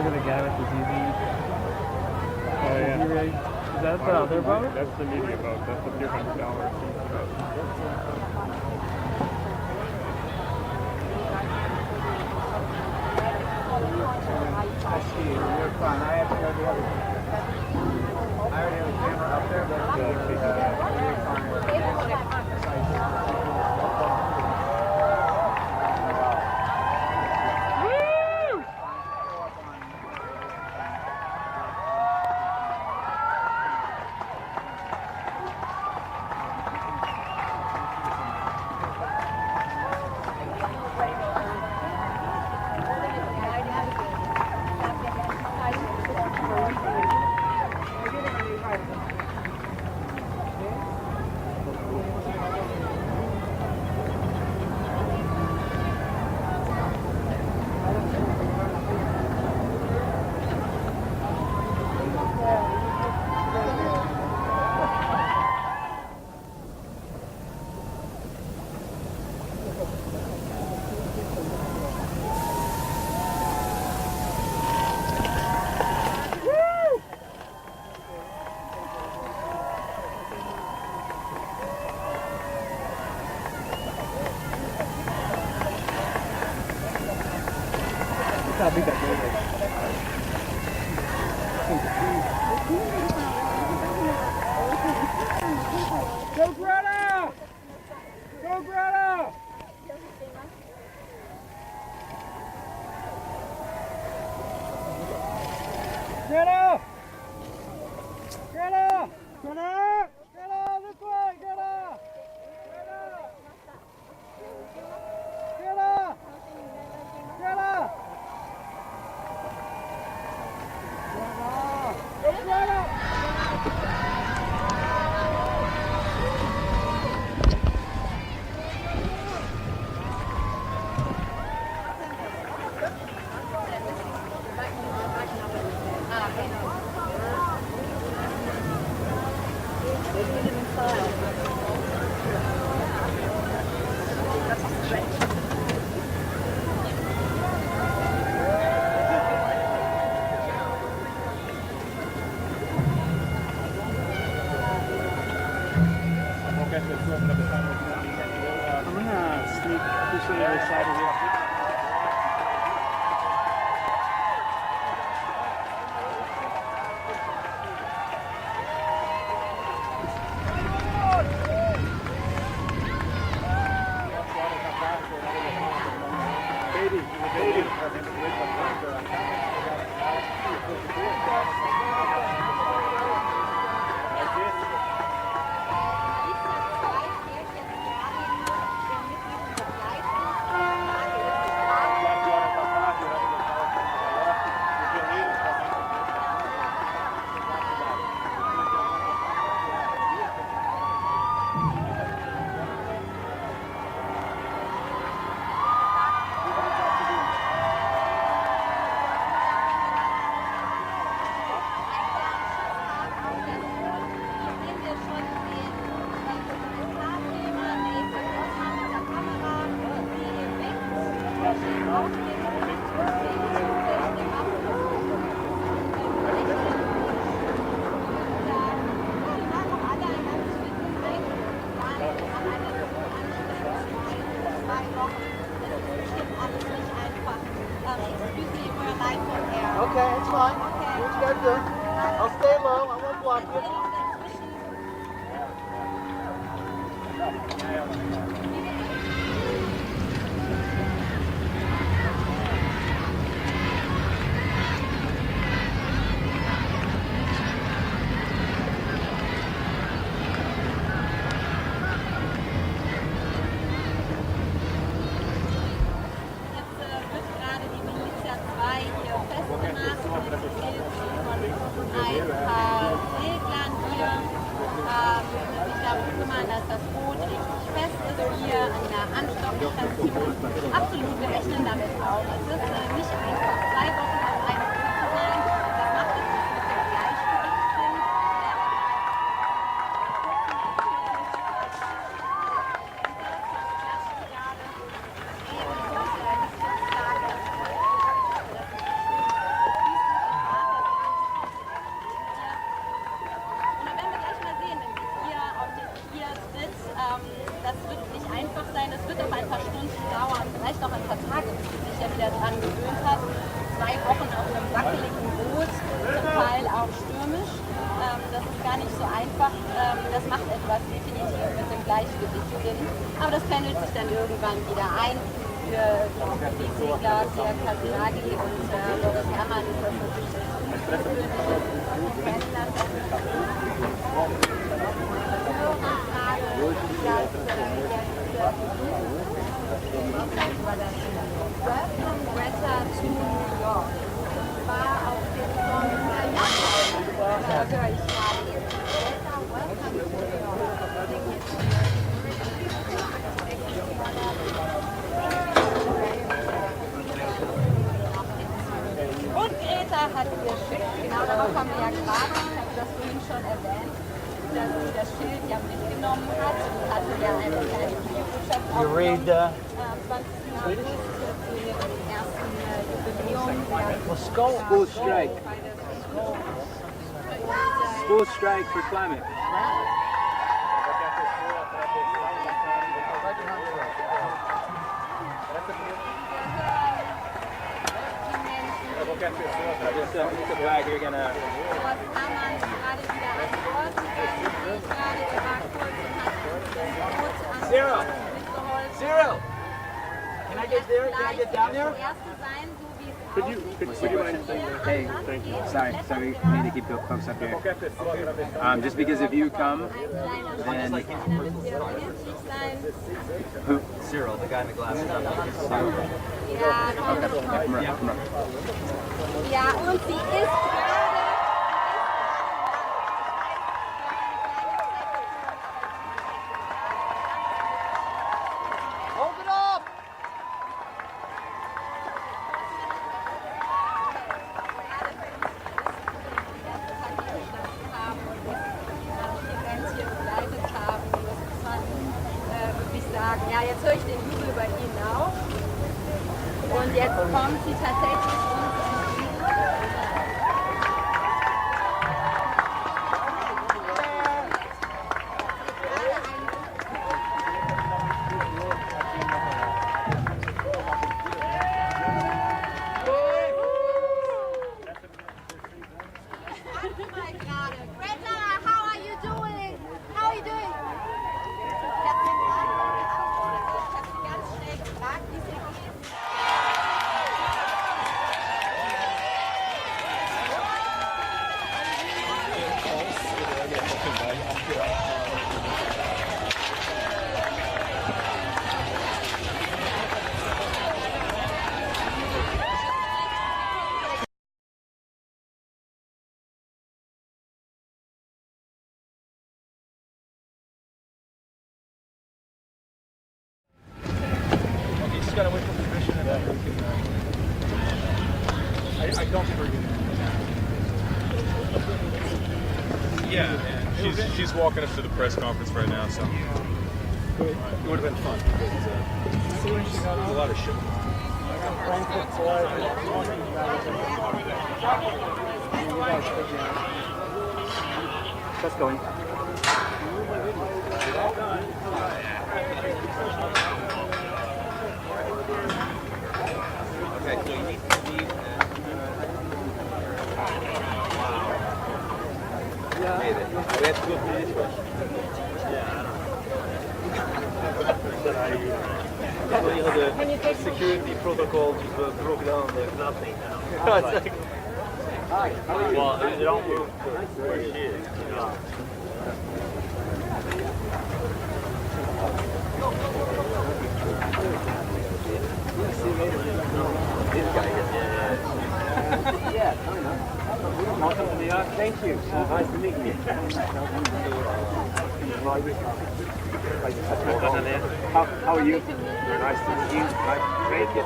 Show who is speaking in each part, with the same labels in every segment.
Speaker 1: look at the guy with the ZZ.
Speaker 2: Oh yeah.
Speaker 1: Is that the other boat?
Speaker 2: That's the media boat. That's a few $100 boat.
Speaker 3: I see. You're fine. I have to go the other way. I already have a camera up there, but
Speaker 1: How big that boat is.
Speaker 3: Go Greta! Go Greta! Greta! Greta! Greta! Greta! This way! Greta! Greta! Greta! Greta! Go Greta!
Speaker 1: I'm gonna sneak push to the other side of here.
Speaker 3: Okay, it's fine. Do what you gotta do. I'll stay low. I won't block you.
Speaker 4: Dass das Boot richtig fest ist hier. wackeligen Boot, zum Teil auch stürmisch. Das ist gar nicht so einfach. Das macht etwas definitiv mit dem Gleichgewicht drin. Aber das pendelt sich dann irgendwann wieder ein. Für die Segler, Pierre Casiraghi und Boris Herrmann ist das natürlich Greta zu New York. War auf dem Und Greta hat ihr Schild, genau darauf haben wir ja gewartet, ich hatte das vorhin schon erwähnt, dass sie das Schild ja mitgenommen hat und hatte ja eine kleine Videobotschaft aufgenommen. 20. August zu ihrem ersten Jubiläum.
Speaker 3: School strike. School strike for climate. It's a flag you're gonna. Zero. Can I get there? Can I get down there?
Speaker 2: Could you mind saying that?
Speaker 3: Hey, sorry, we need to keep folks up here. Just because if you come, then who? Cyril, the guy in the glasses.
Speaker 4: Ja, und sie ist gerade...
Speaker 3: Hold it up!
Speaker 4: Ja, jetzt höre ich den Jubel bei Ihnen auch. Und jetzt kommt sie tatsächlich uns entgegen. Greta, how are you doing? How are you doing? Ich habe sie ganz schnell gefragt, wie es ihr geht.
Speaker 2: Gotta wait for permission and then we can. I don't think we're good. Yeah, and she's walking us to the press conference right now, so it would have been fun. There's a lot of shit.
Speaker 3: Let's go in. Okay, so you need to leave Hey, we have to go through this way.
Speaker 5: The security protocol just broke down. There's nothing now. It's like,
Speaker 3: Hi, how are you?
Speaker 5: well, they don't move to where she is. You know.
Speaker 3: This guy is. Yeah, I know. Welcome to New York. Thank you. Nice to meet you. How are you? Nice to meet you. Thank you.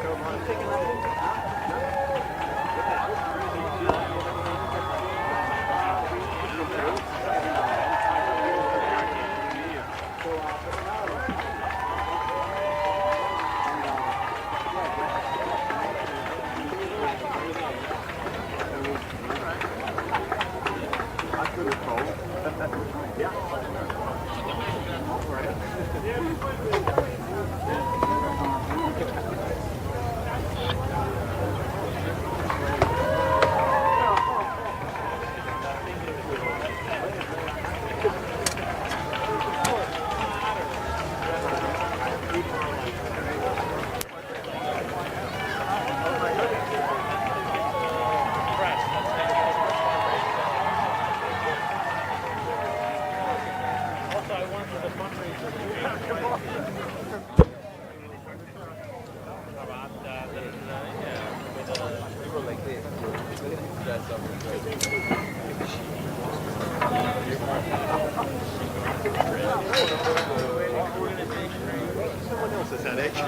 Speaker 5: Someone else has had extra.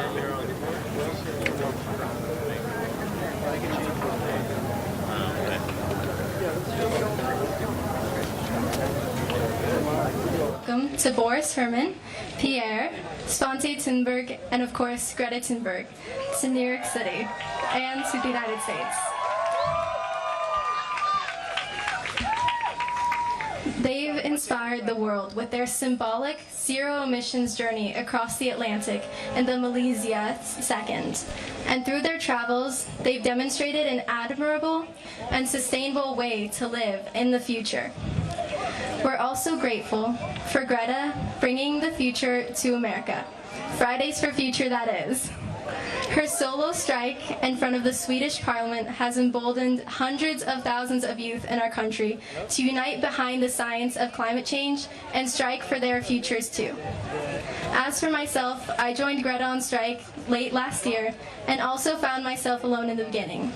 Speaker 6: Welcome to Boris Herman, Pierre, Svante Thunberg, and of course Greta Thunberg, to New York City, and to the United States. They've inspired the world with their symbolic zero-emissions journey across the Atlantic in the Malaysia Second. And through their travels, they've demonstrated an admirable and sustainable way to live in the future. We're also grateful for Greta bringing the future to America. Fridays for Future, that is. Her solo strike in front of the Swedish Parliament has emboldened hundreds of thousands of youth in our country to unite behind the science of climate change and strike for their futures too. As for myself, I joined Greta on strike late last year and also found myself alone in the beginning.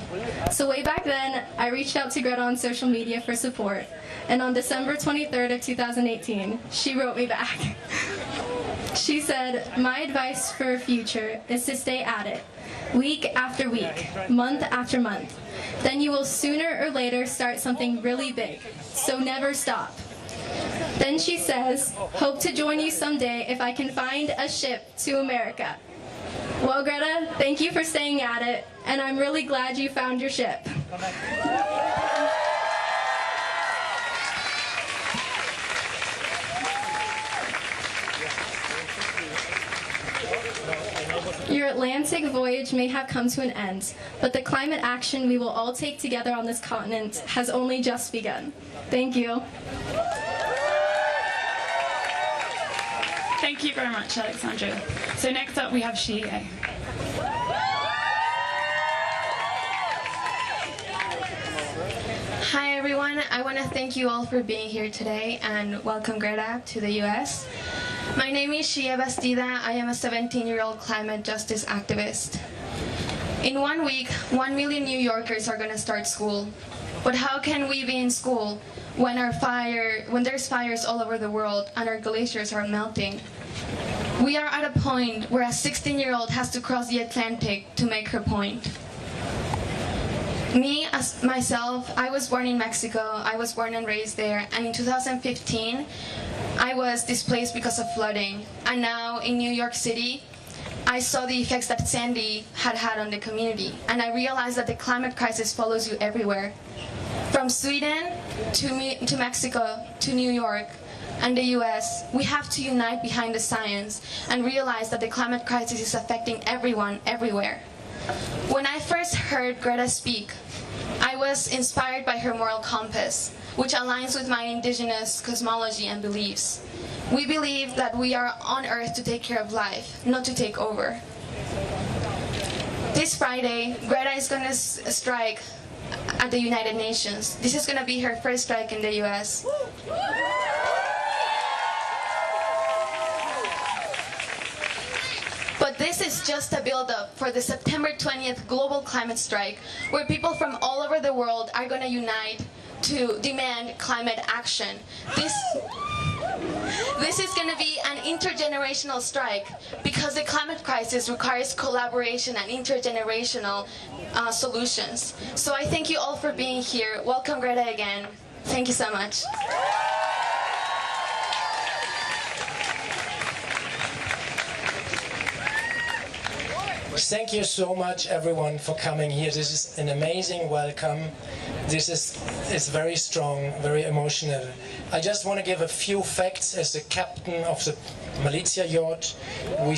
Speaker 6: So way back then, I reached out to Greta on social media for support, and on December 23rd of 2018, she wrote me back. She said, "My advice for a future is to stay at it, week after week, month after month. Then you will sooner or later start something really big, so never stop." Then she says, "Hope to join you someday if I can find a ship to America." Well, Greta, thank you for staying at it, and I'm really glad you found your ship. Your Atlantic voyage may have come to an end, but the climate action we will all take together on this continent has only just begun. Thank you.
Speaker 7: Thank you very much, Alexandra. So next up we have Shie.
Speaker 8: Hi everyone, I want to thank you all for being here today and welcome Greta to the US. My name is Shie Bastida. I am a 17-year-old climate justice activist. In 1 week, 1 million New Yorkers are going to start school. But how can we be in school when there's fires all over the world and our glaciers are melting? We are at a point where a 16-year-old has to cross the Atlantic to make her point. Me, as myself, I was born in Mexico. I was born and raised there. And in 2015, I was displaced because of flooding. And now in New York City, I saw the effects that Sandy had on the community. And I realized that the climate crisis follows you everywhere. From Sweden to Mexico to New York and the US, we have to unite behind the science and realize that the climate crisis is affecting everyone, everywhere. When I first heard Greta speak, I was inspired by her moral compass, which aligns with my indigenous cosmology and beliefs. We believe that we are on Earth to take care of life, not to take over. This Friday, Greta is going to strike at the United Nations. This is going to be her first strike in the US. But this is just a build-up for the September 20th global climate strike, where people from all over the world are going to unite to demand climate action. This is going to be an intergenerational strike because the climate crisis requires collaboration and intergenerational solutions. So I thank you all for being here. Welcome Greta again. Thank you so much.
Speaker 9: Thank you so much everyone for coming here. This is an amazing welcome. This is very strong, very emotional. I just want to give a few facts as the captain of the Malaysia yacht. We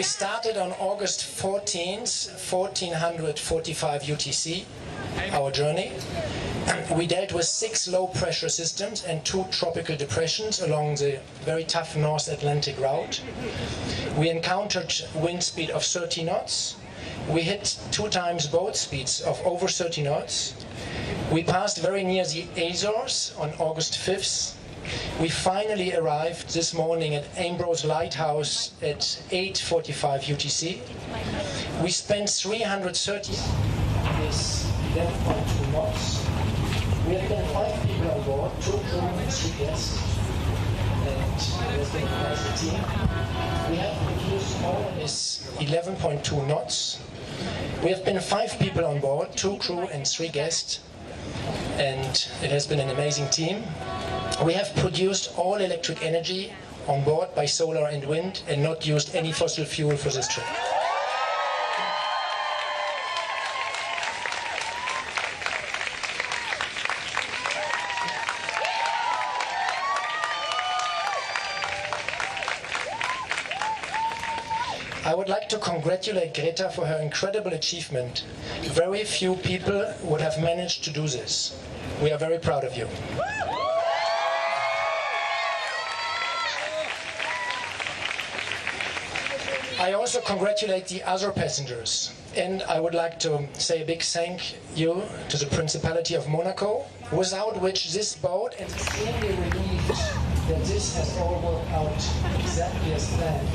Speaker 9: started on August 14th, 1445 UTC, our journey. We dealt with 6 low-pressure systems and 2 tropical depressions along the very tough North Atlantic route. We encountered wind speed of 30 knots. We hit 2 times boat speeds of over 30 knots. We passed very near the Azores on August 5th, We finally arrived this morning at Ambrose Lighthouse at 8:45 UTC. We spent 330 this 11.2 knots. We have been 5 people on board, 2 crew and 3 guests. And there's been a nice team. We have produced all this 11.2 knots. We have been 5 people on board, 2 crew and 3 guests. And it has been an amazing team. We have produced all electric energy on board by solar and wind and not used any fossil fuel for this trip. I would like to congratulate Greta for her incredible achievement. Very few people would have managed to do this. We are very proud of you. I also congratulate the other passengers, and I would like to say a big thank you to the Principality of Monaco, without which this boat, and extremely relieved that this has all worked out exactly as planned.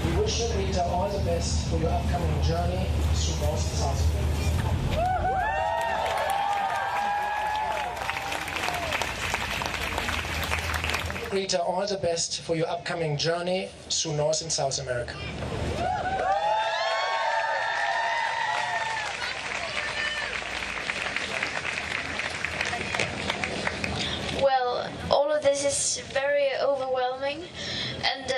Speaker 9: We wish you, Rita, all the best for your upcoming journey through North and South America. Rita, all the best for your upcoming journey through North and South America.
Speaker 8: Well, all of this is very overwhelming, and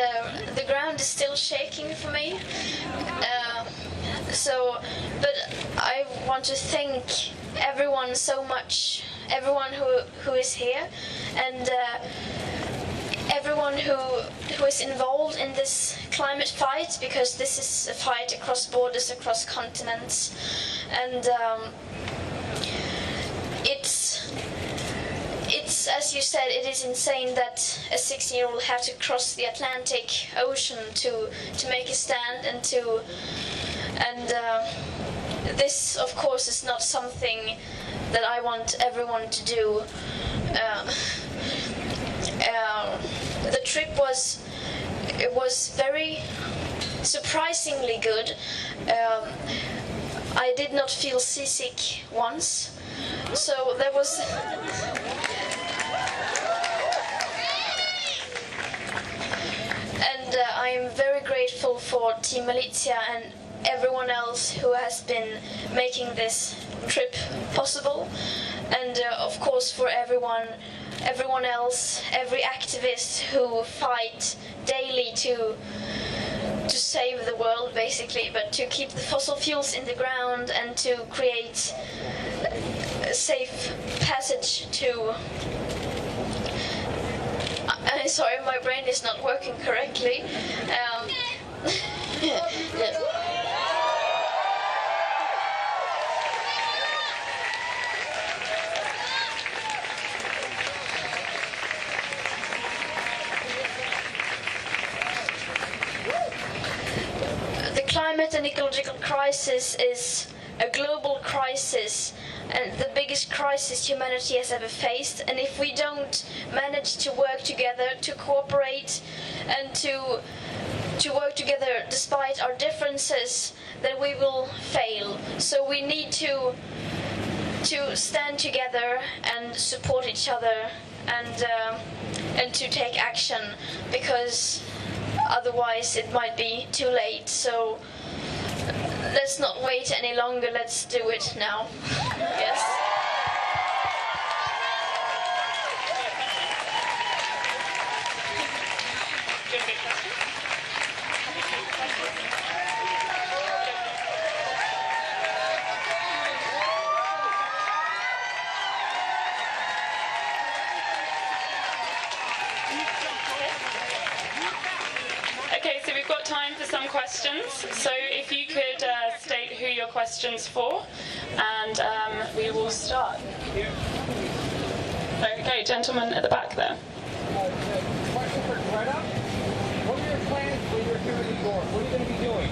Speaker 8: the ground is still shaking for me. But I want to thank everyone so much, everyone who is here, and everyone who is involved in this climate fight, because this is a fight across borders, across continents, and it's as you said, it is insane that a 16-year-old have to cross the Atlantic Ocean to make a stand and this of course is not something that I want everyone to do. The trip was very surprisingly good. I did not feel seasick once, so there was and I am very grateful for Team Malizia and everyone else who has been making this trip possible, and of course for everyone else, every activist who fight daily to save the world, basically, but to keep the fossil fuels in the ground and to create a safe passage to... I'm sorry, my brain is not working correctly. The climate and ecological crisis is a global crisis and the biggest crisis humanity has ever faced, and if we don't manage to work together, to cooperate and to work together despite our differences, then we will fail. So we need to stand together and support each other and to take action, because otherwise it might be too late. So let's not wait any longer, let's do it now. Yes.
Speaker 7: Okay, so we've got time for some questions. So if you could state who your question's for, and we will start. Okay, gentleman at the back there.
Speaker 10: Question for Greta. What are your plans for your tour de York? What are you going to be doing?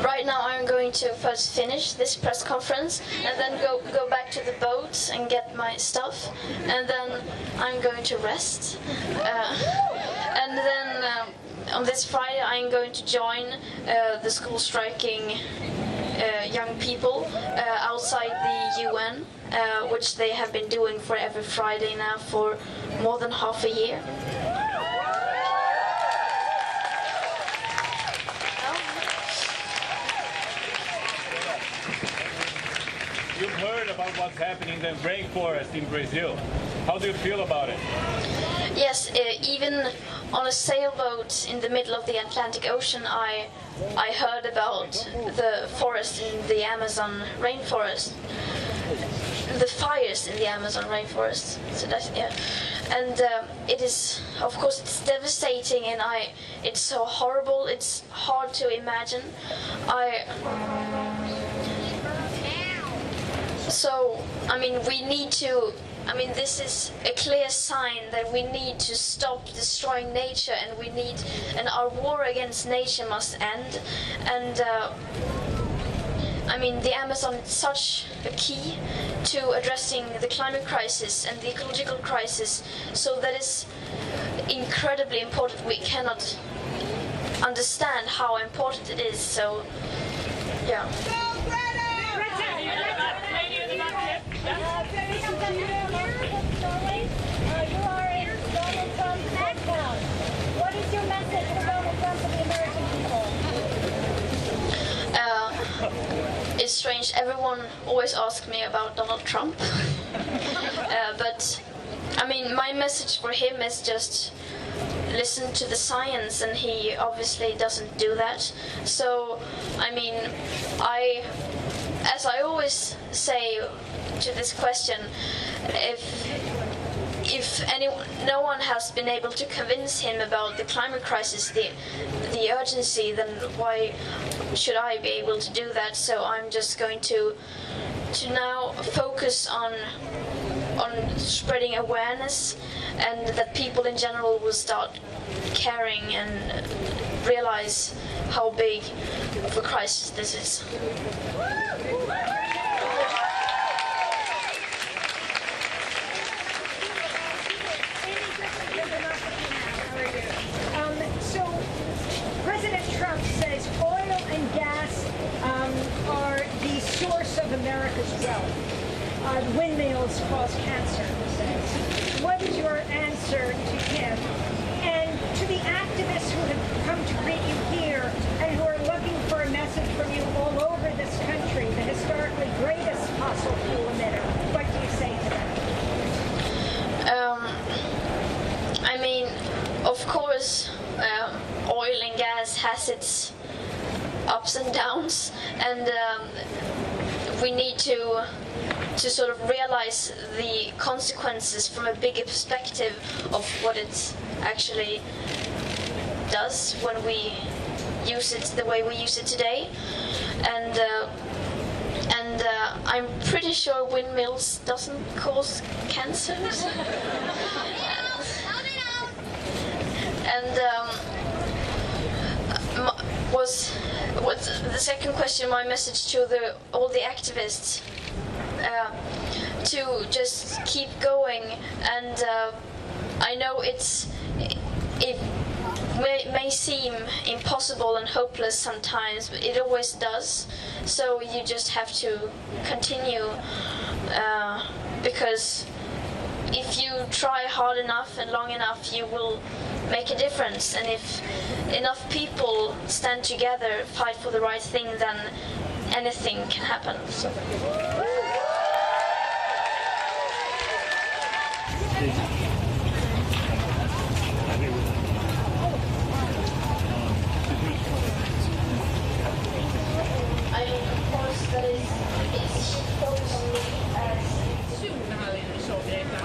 Speaker 8: Right now I'm going
Speaker 11: to first finish this press conference and then go back to the boat and get my stuff, and then I'm going to rest. And then on this Friday I'm going to join the school striking young people outside the UN, which they have been doing for every Friday now for more than half a year.
Speaker 12: You've heard about what's happening in the rainforest in Brazil. How do you feel about it?
Speaker 11: Yes, even on a sailboat in the middle of the Atlantic Ocean, I heard about the forest in the Amazon rainforest, the fires in the Amazon rainforest. So that's, yeah, and it is, of course, it's devastating, and it's so horrible. It's hard to imagine. So, I mean, we need to. I mean, this is a clear sign that we need to stop destroying nature, and our war against nature must end. And I mean, the Amazon is such a key to addressing the climate crisis and the ecological crisis. So that is incredibly important. We cannot understand how important it is. So, yeah.
Speaker 13: You are in Donald Trump's hometown. What is your message for Donald Trump and the American people?
Speaker 11: It's strange. Everyone always asks me about Donald Trump. But, I mean, my message for him is just listen to the science, and he obviously doesn't do that. So, I mean, as I always say to this question, if no one has been able to convince him about the climate crisis, the urgency, then why should I be able to do that? So I'm just going to now focus on spreading awareness, and that people in general will start caring and realize how big of a crisis this is.
Speaker 13: So, President Trump says oil and gas are the source of America's wealth. Windmills cause cancer, he says. What is your answer to him? And to the activists who have come to greet you here and who are looking for a message from you all over this country, the historically greatest fossil fuel emitter, what do you say to them?
Speaker 11: I mean, of course, oil and gas has its ups and downs, and we need to sort of realize the consequences from a bigger perspective of what it actually does when we use it the way we use it today. And I'm pretty sure windmills doesn't cause cancer. And was the second question my message to all the activists, to just keep going. And I know it may seem impossible and hopeless sometimes, but it always does. So you just have to continue, because if you try hard enough and long enough, you will make a difference. And if enough people stand together, fight for the right thing, then anything can happen. So. I mean, of course, that it's focused on me as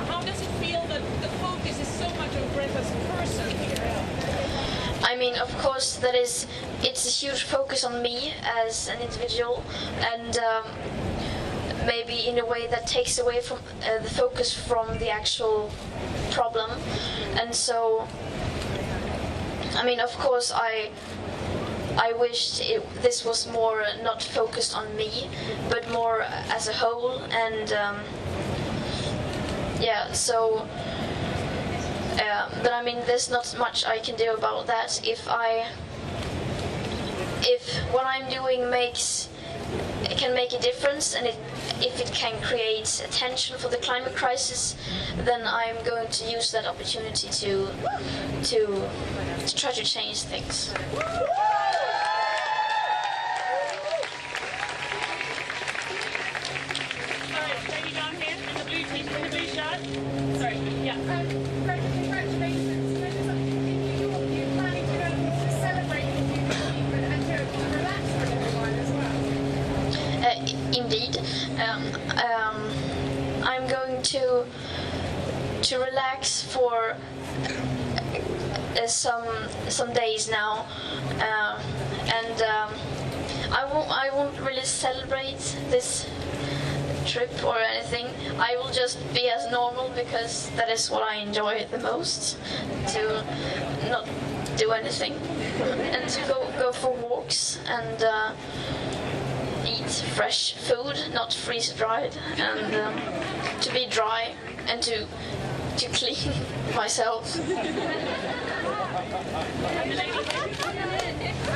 Speaker 14: how does it feel that the focus is so much on Greta's person here?
Speaker 11: I mean, of course, it's a huge focus on me as an individual, and maybe in a way that takes away from the focus from the actual problem. And so, I mean, of course, I I wished this was more not focused on me, but more as a whole. And yeah, so. But I mean, there's not much I can do about that. If what I'm doing can make a difference, and if it can create attention for the climate crisis, then I'm going to use that opportunity to try to change things.
Speaker 7: Lady down here in the blue shirt. Sorry, yeah.
Speaker 14: Congratulations. You're planning to celebrate and to relax for everyone as well.
Speaker 11: Indeed. I'm going to relax for some days now, and I won't really celebrate this trip or anything. I will just be as normal, because that is what I enjoy the most, to not do anything and to go for walks and eat fresh food, not freeze-dried, and to be dry and to clean myself.
Speaker 14: Are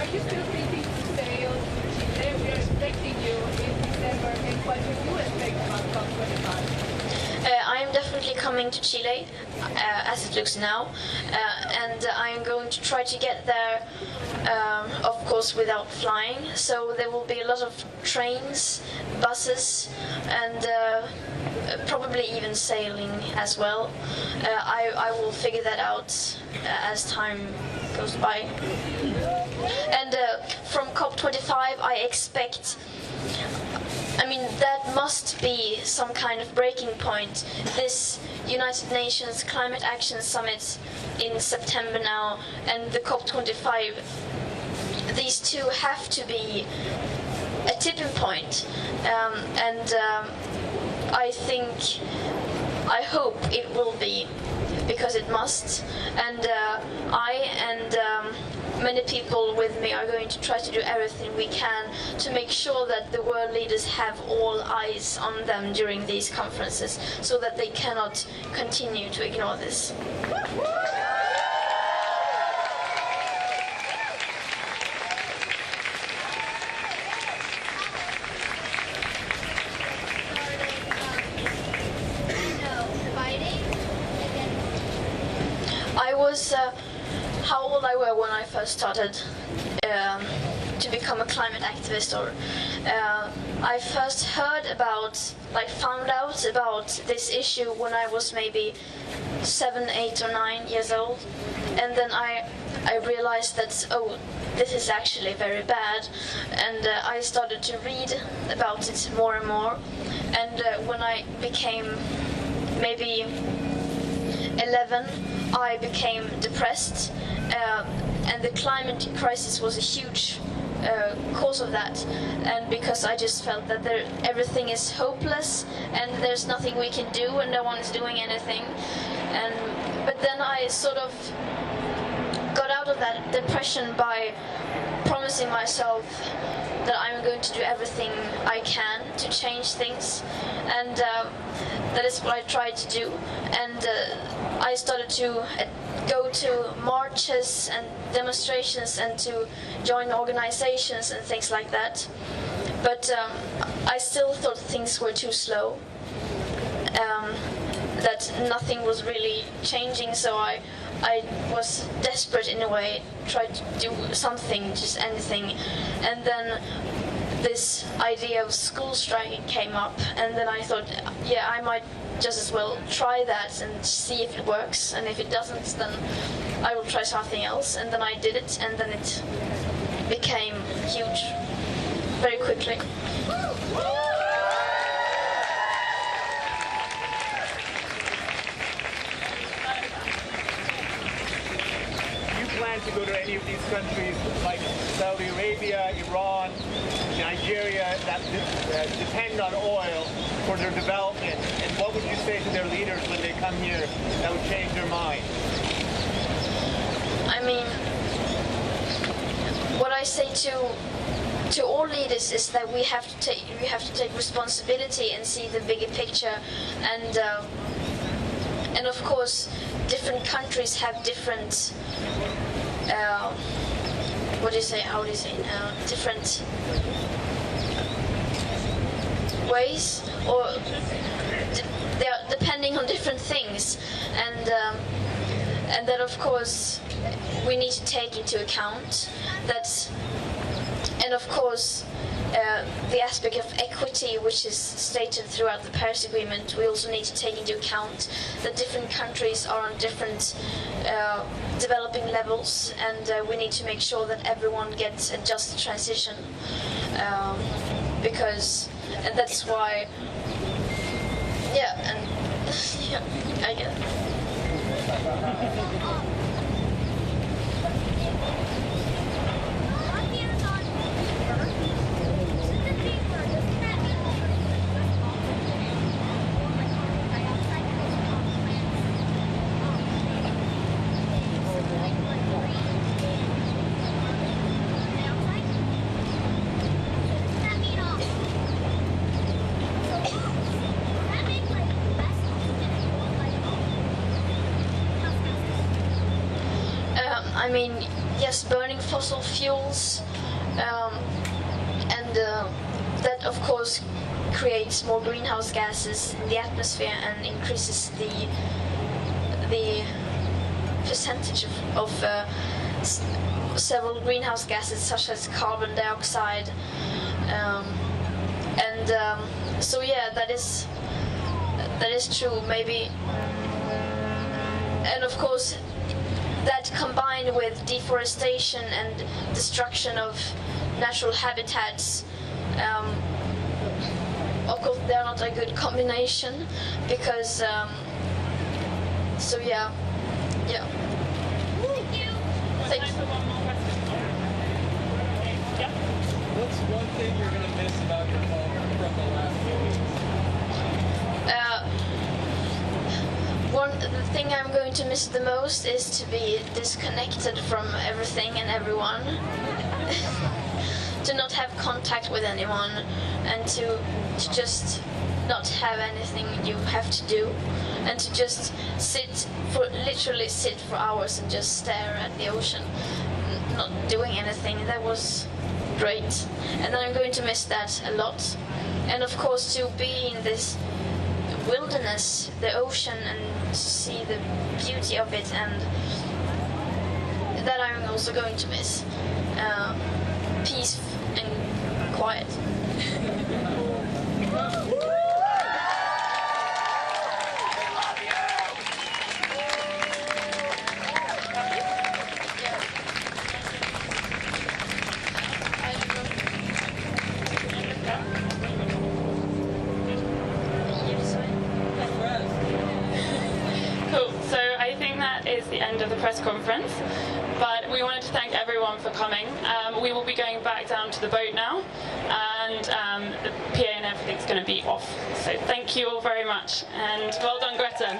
Speaker 14: you still thinking to stay on Chile? We are expecting you in December, and what do you expect about COP25?
Speaker 11: I am definitely coming to Chile, as it looks now, and I am going to try to get there, of course, without flying. So there will be a lot of trains, buses, and probably even sailing as well. I will figure that out as time goes by. And from COP25, I expect, I mean, that must be some kind of breaking point. This United Nations Climate Action Summit in September now, and the COP25, these two have to be a tipping point. I hope it will be, because it must. And I and many people with me are going to try to do everything we can to make sure that the world leaders have all eyes on them during these conferences, so that they cannot continue to ignore this. I was how old I were when I first started to become a climate activist, or I first heard about, found out about this issue when I was maybe 7, 8 or 9 years old, and then I realized that, oh, this is actually very bad, and I started to read about it more and more, and when I became maybe 11, I became depressed, and the climate crisis was a huge cause of that, and because I just felt that everything is hopeless and there's nothing we can do and no one is doing anything, but then I sort of got out of that depression by promising myself that I'm going to do everything I can to change things, and that is what I tried to do. And I started to go to marches and demonstrations and to join organizations and things like that. But I still thought things were too slow, that nothing was really changing, so I was desperate in a way, tried to do something, just anything, and then this idea of school striking came up, and then I thought, yeah, I might just as well try that and see if it works, and if it doesn't, then I will try something else. And then I did it, and then it became huge very quickly.
Speaker 12: To go to any of these countries like Saudi Arabia, Iran, Nigeria that depend on oil for their development, and what would you say to their leaders when they come here that would change their mind?
Speaker 11: I mean, what I say to all leaders is that we have to take responsibility and see the bigger picture, and of course different countries have different different ways, or they are depending on different things, and that of course we need to take into account that. And of course, the aspect of equity, which is stated throughout the Paris Agreement, we also need to take into account that different countries are on different developing levels, and we need to make sure that everyone gets a just transition, and that's why, I get it. I mean, yes, burning fossil fuels, and that of course creates more greenhouse gases in the atmosphere and increases the percentage of several greenhouse gases such as carbon dioxide, so yeah, that is true, maybe, and of course that combined with deforestation and destruction of natural habitats, of course they're not a good combination, because so yeah. Thank you.
Speaker 15: What's one thing you're gonna miss about your talk from the last few weeks?
Speaker 11: The thing I'm going to miss the most is to be disconnected from everything and everyone, to not have contact with anyone, and to just not have anything you have to do, and to just literally sit for hours and just stare at the ocean, not doing anything. That was great, and I'm going to miss that a lot. And of course, to be in this wilderness, the ocean, and to see the beauty of it, and that I'm also going to miss. Peace and quiet.
Speaker 7: Of the press conference, but we wanted to thank everyone for coming. We will be going back down to the boat now, and the PA and everything's going to be off. So thank you all very much, and well done, Greta.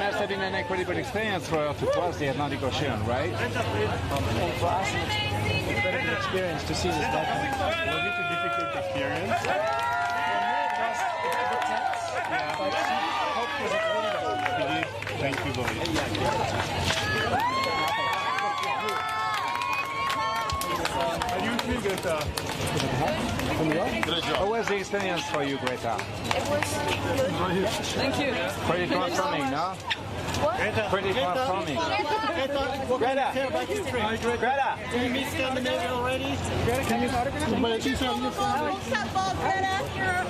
Speaker 16: must have been an incredible experience for the Atlantic Ocean, right?
Speaker 1: And for us, it's a very good experience to see this back.
Speaker 2: Was it a difficult experience?
Speaker 1: For me, it was a bit tense, but hope was it really good.
Speaker 2: Thank you very much. How do you feel, Greta?
Speaker 16: How was the experience for you, Greta?
Speaker 11: It was good.
Speaker 16: Thank you. Pretty transforming, no?
Speaker 11: What?
Speaker 16: Pretty transforming.
Speaker 10: Greta, Greta, did you meet Scandinavia already? Greta, can you autograph?
Speaker 4: What's up, Greta? You're